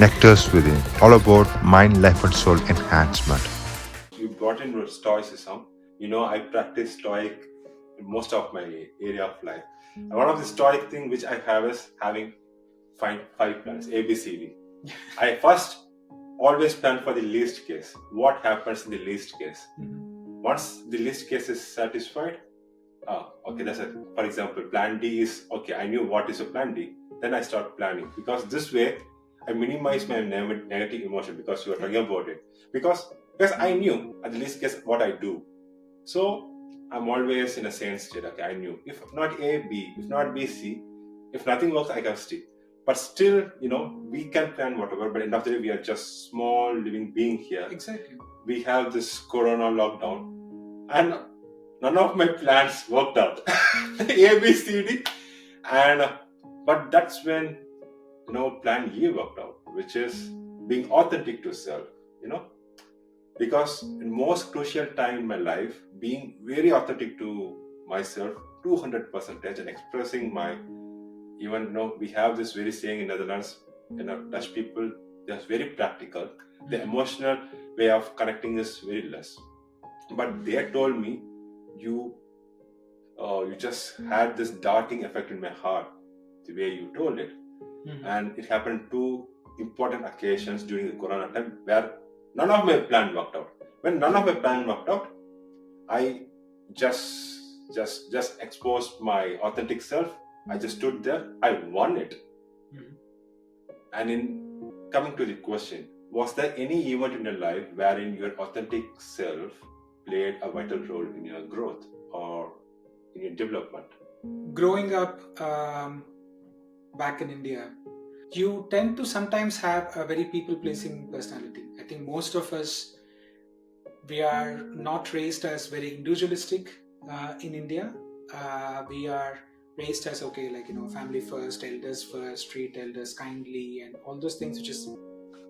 NectarzWithin, all about mind, life, and soul enhancement. You brought in stoicism. I practice stoic in most of my area of life. And one of the stoic thing which I have is having five plans, A, B, C, D. I first always plan for the least case. What happens in the least case? Once the least case is satisfied, okay, that's it. For example, plan D is, okay, I knew what is a plan D. Then I start planning, because this way I minimize my negative emotion, because you are talking about it. Because I knew at the least case what I do. So I'm always in a sane state. Okay, I knew. If not A, B. If not B, C. If nothing works, I can stay. But still, we can plan whatever, but end of the day, we are just small living being here. Exactly. We have this corona lockdown, and none of my plans worked out. A, B, C, D. But that's when, plan E worked out, which is being authentic to self, because in most crucial time in my life, being very authentic to myself, 200%, and expressing my, we have this very saying in Netherlands, Dutch people, they're very practical. The emotional way of connecting is very less. But they told me, you just had this darting effect in my heart, the way you told it. And it happened two important occasions during the corona time where none of my plan worked out. When none of my plan worked out, I just exposed my authentic self. I just stood there. I won it. And in coming to the question, was there any event in your life wherein your authentic self played a vital role in your growth or in your development? Growing up back in India, you tend to sometimes have a very people-pleasing personality. I think most of us, we are not raised as very individualistic in India. We are raised as, family first, elders first, treat elders kindly, and all those things, which is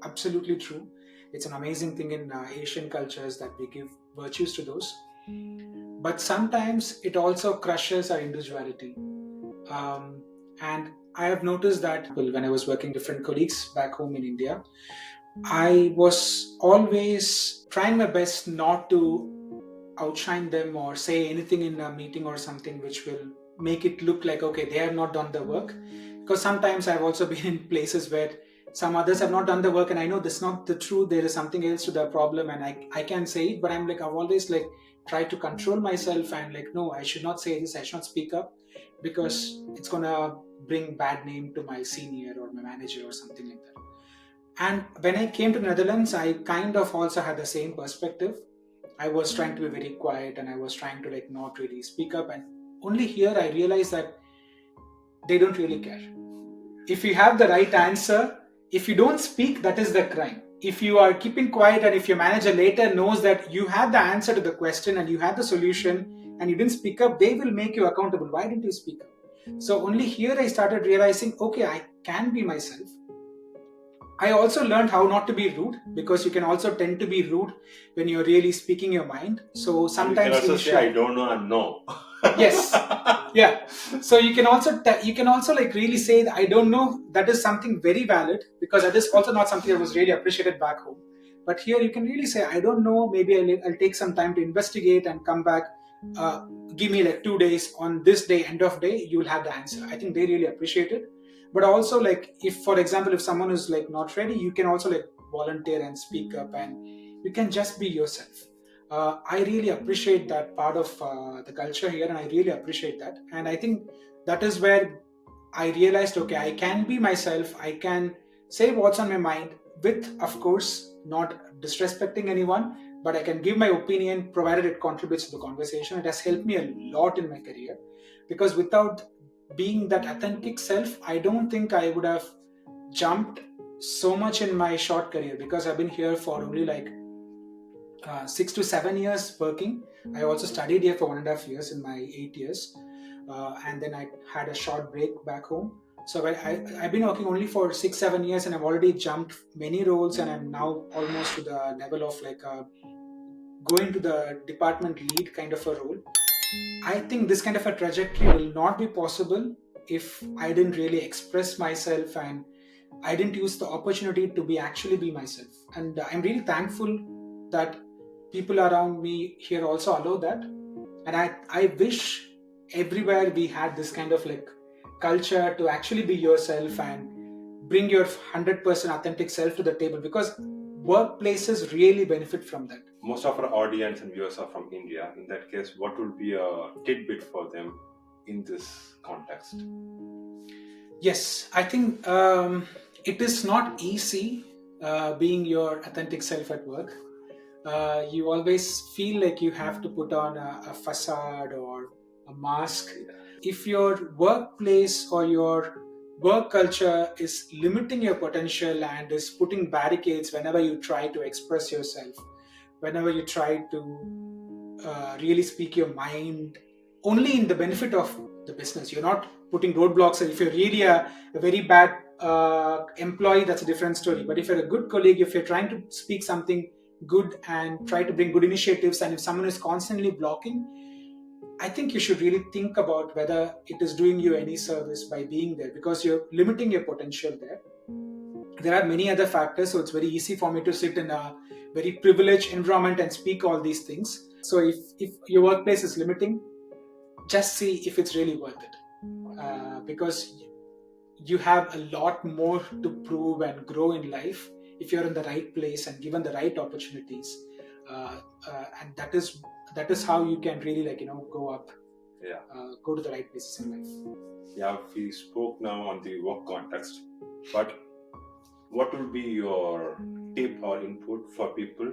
absolutely true. It's an amazing thing in Asian cultures that we give virtues to those. But sometimes it also crushes our individuality. And I have noticed that when I was working with different colleagues back home in India, I was always trying my best not to outshine them or say anything in a meeting or something which will make it look like, okay, they have not done the work. Because sometimes I've also been in places where some others have not done the work, and I know this is not the truth, there is something else to the problem, and I can say it, but I've always tried to control myself and no, I should not say this, I should not speak up, because it's gonna bring bad name to my senior or my manager or something like that. And when I came to Netherlands, I kind of also had the same perspective. I was trying to be very quiet, and I was trying to not really speak up, and only here I realized that they don't really care. If you have the right answer, if you don't speak, that is the crime. If you are keeping quiet, and if your manager later knows that you had the answer to the question and you had the solution and you didn't speak up, they will make you accountable. Why didn't you speak up? So only here I started realizing, okay, I can be myself. I also learned how not to be rude, because you can also tend to be rude when you're really speaking your mind. So sometimes you can also say, I don't know and no. Yes. Yeah. So you can also really say that I don't know. That is something very valid, because that is also not something that was really appreciated back home. But here you can really say, I don't know. Maybe I'll take some time to investigate and come back. Give me 2 days. On this day, end of day, you will have the answer. I think they really appreciate it. But also, if, for example, if someone is not ready, you can also volunteer and speak up, and you can just be yourself. I really appreciate that part of the culture here, and I really appreciate that. And I think that is where I realized, okay, I can be myself. I can say what's on my mind with, of course, not disrespecting anyone, but I can give my opinion provided it contributes to the conversation. It has helped me a lot in my career, because without being that authentic self, I don't think I would have jumped so much in my short career, because I've been here for only 6 to 7 years working. I also studied here for 1.5 years in my 8 years, and then I had a short break back home. So I've been working only for 6-7 years, and I've already jumped many roles, and I'm now almost to the level of going to the department lead kind of a role. I think this kind of a trajectory will not be possible if I didn't really express myself and I didn't use the opportunity to actually be myself. And I'm really thankful that people around me here also allow that. And I wish everywhere we had this kind of like culture to actually be yourself and bring your 100% authentic self to the table, because workplaces really benefit from that. Most of our audience and viewers are from India. In that case, what would be a tidbit for them in this context? Yes, I think it is not easy being your authentic self at work. You always feel like you have to put on a facade or a mask. If your workplace or your work culture is limiting your potential and is putting barricades whenever you try to express yourself, whenever you try to really speak your mind only in the benefit of the business, you're not putting roadblocks. And if you're really a very bad employee, that's a different story. But if you're a good colleague, if you're trying to speak something good and try to bring good initiatives, and if someone is constantly blocking, I think you should really think about whether it is doing you any service by being there, because you're limiting your potential there. There are many other factors, so it's very easy for me to sit in a very privileged environment and speak all these things. So if your workplace is limiting, just see if it's really worth it, because you have a lot more to prove and grow in life if you're in the right place and given the right opportunities, and that is how you can really go up, go to the right places in life. Yeah, we spoke now on the work context, but what would be your tip or input for people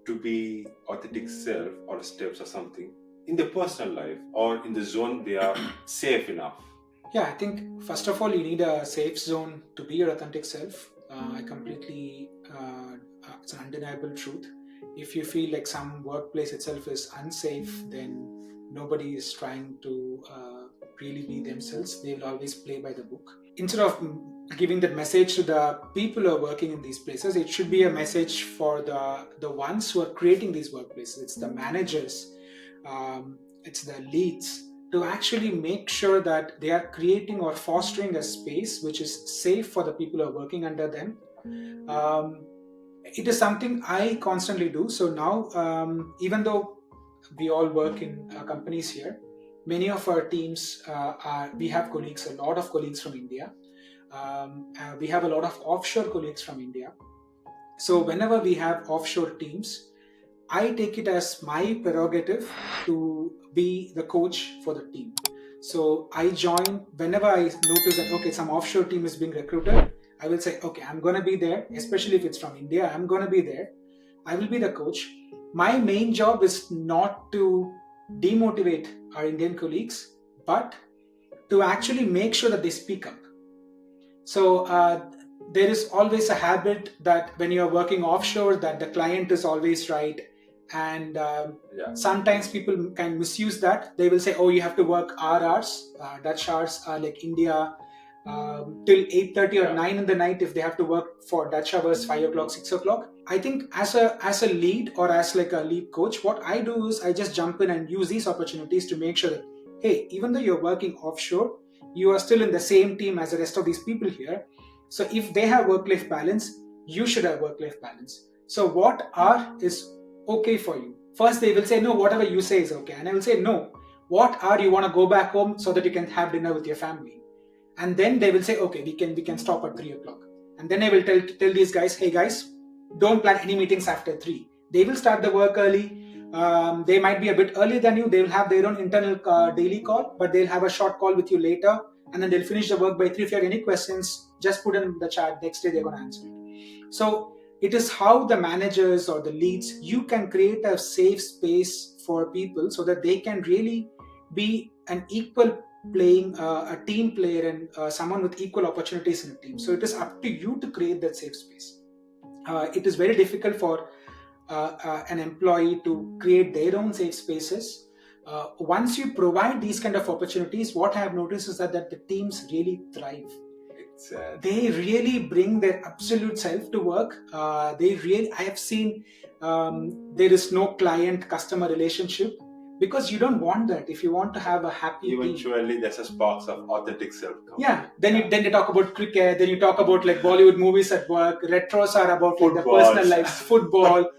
to be authentic self or steps or something in their personal life or in the zone they are safe enough? Yeah, I think first of all, you need a safe zone to be your authentic self. I completely, it's an undeniable truth. If you feel like some workplace itself is unsafe, then nobody is trying to really be themselves. They will always play by the book. Instead of giving that message to the people who are working in these places, it should be a message for the ones who are creating these workplaces. It's the managers, it's the leads, to actually make sure that they are creating or fostering a space which is safe for the people who are working under them. It is something I constantly do. So now, even though we all work in companies here, many of our teams we have colleagues, a lot of colleagues from India. We have a lot of offshore colleagues from India. So whenever we have offshore teams, I take it as my prerogative to be the coach for the team. So I join whenever I notice that, okay, some offshore team is being recruited. I will say, okay, I'm going to be there, especially if it's from India. I'm going to be there. I will be the coach. My main job is not to demotivate our Indian colleagues, but to actually make sure that they speak up. So there is always a habit that when you're working offshore, that the client is always right. And sometimes people can misuse that. They will say, oh, you have to work our hours. Dutch hours are like India till 8:30 or 9 in the night. If they have to work for Dutch hours, 5 o'clock, 6 o'clock. I think as a lead or as like a lead coach, what I do is I just jump in and use these opportunities to make sure that, hey, even though you're working offshore, you are still in the same team as the rest of these people here. So if they have work-life balance, you should have work-life balance. So what is okay for you? First, they will say, no, whatever you say is okay. And I will say, no, what you want to go back home so that you can have dinner with your family? And then they will say, okay, we can stop at 3 o'clock. And then I will tell these guys, hey guys, don't plan any meetings after 3. They will start the work early. They might be a bit earlier than you. They will have their own internal daily call, but they'll have a short call with you later. And then they'll finish the work by 3. If you have any questions, just put in the chat. Next day, they're going to answer it. So it is how the managers or the leads, you can create a safe space for people so that they can really be an equal playing, a team player and someone with equal opportunities in a team. So it is up to you to create that safe space. It is very difficult for an employee to create their own safe spaces. Once you provide these kind of opportunities, what I have noticed is that the teams really thrive. They really bring their absolute self to work. I have seen there is no client-customer relationship, because you don't want that. If you want to have a happy team, Eventually, there's a sparks of authentic self. yeah, then they talk about cricket, then you talk about like Bollywood movies at work, retros are about like the Footballs. personal lives, football,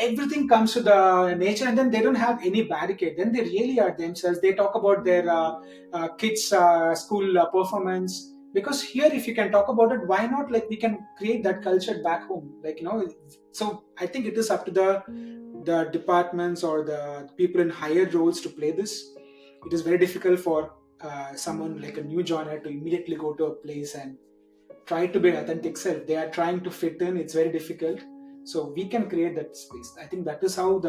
everything comes to the nature, and then they don't have any barricade. Then they really are themselves. They talk about their kids school performance, because here if you can talk about it, why not, like we can create that culture back home, like so I think it is up to the departments or the people in higher roles to play this. It is very difficult for someone like a new joiner to immediately go to a place and try to be an authentic self. They are trying to fit in. It's very difficult. So we can create that space. I think that is how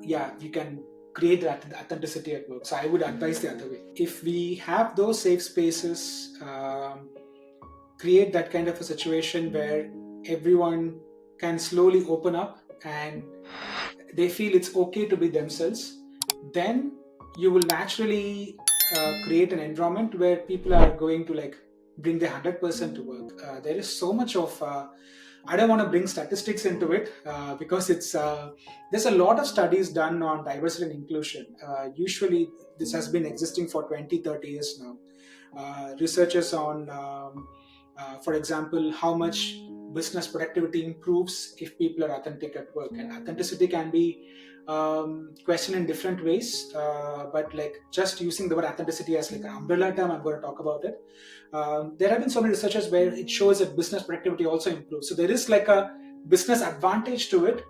you can create that authenticity at work. So I would advise the other way. If we have those safe spaces, create that kind of a situation where everyone can slowly open up and they feel it's okay to be themselves, then you will naturally create an environment where people are going to like bring their 100% to work. There is so much of I don't want to bring statistics into it because there's a lot of studies done on diversity and inclusion. Usually this has been existing for 20-30 years now. Researchers on for example, how much business productivity improves if people are authentic at work. And authenticity can be questioned in different ways, but like just using the word authenticity as like an umbrella term, I'm going to talk about it. There have been so many researches where it shows that business productivity also improves. So there is like a business advantage to it,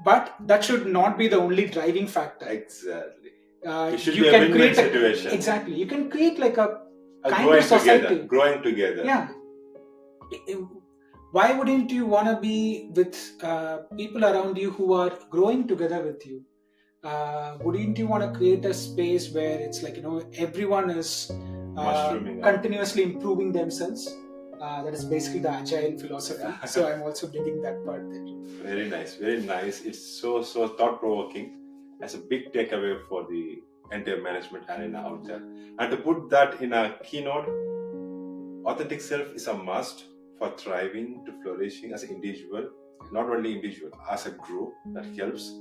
but that should not be the only driving factor. Exactly. It should be a win-win situation. Exactly. You can create like a kind growing of society. Together, growing together. Yeah. Why wouldn't you want to be with people around you who are growing together with you? Wouldn't you want to create a space where it's like, everyone is continuously improving themselves? That is basically the agile philosophy. So I'm also bringing that part there. Very nice, very nice. It's so thought-provoking. As a big takeaway for the entire management arena out there. And to put that in a keynote, authentic self is a must for thriving to flourishing as an individual, not only individual, as a group that helps.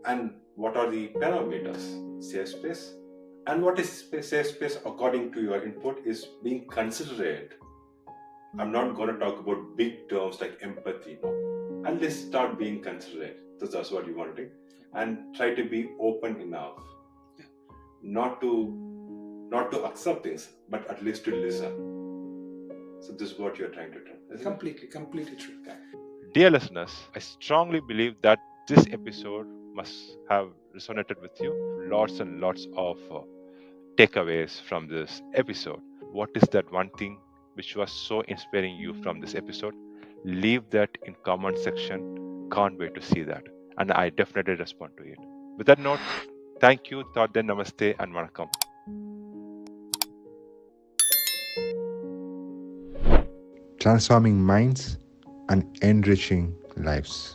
And what are the parameters? Safe space. And what is safe space according to your input is being considerate. I'm not going to talk about big terms like empathy, no. At least start being considerate. That's what you want to do. And try to be open enough. Not to accept things, but at least to listen. So this is what you're trying to do. Completely true. Dear listeners, I strongly believe that this episode must have resonated with you. Lots and lots of takeaways from this episode. What is that one thing which was so inspiring you from this episode? Leave that in comment section. Can't wait to see that. And I definitely respond to it. With that note, thank you, Tadden, Namaste, and Vanakkam. Transforming minds and enriching lives.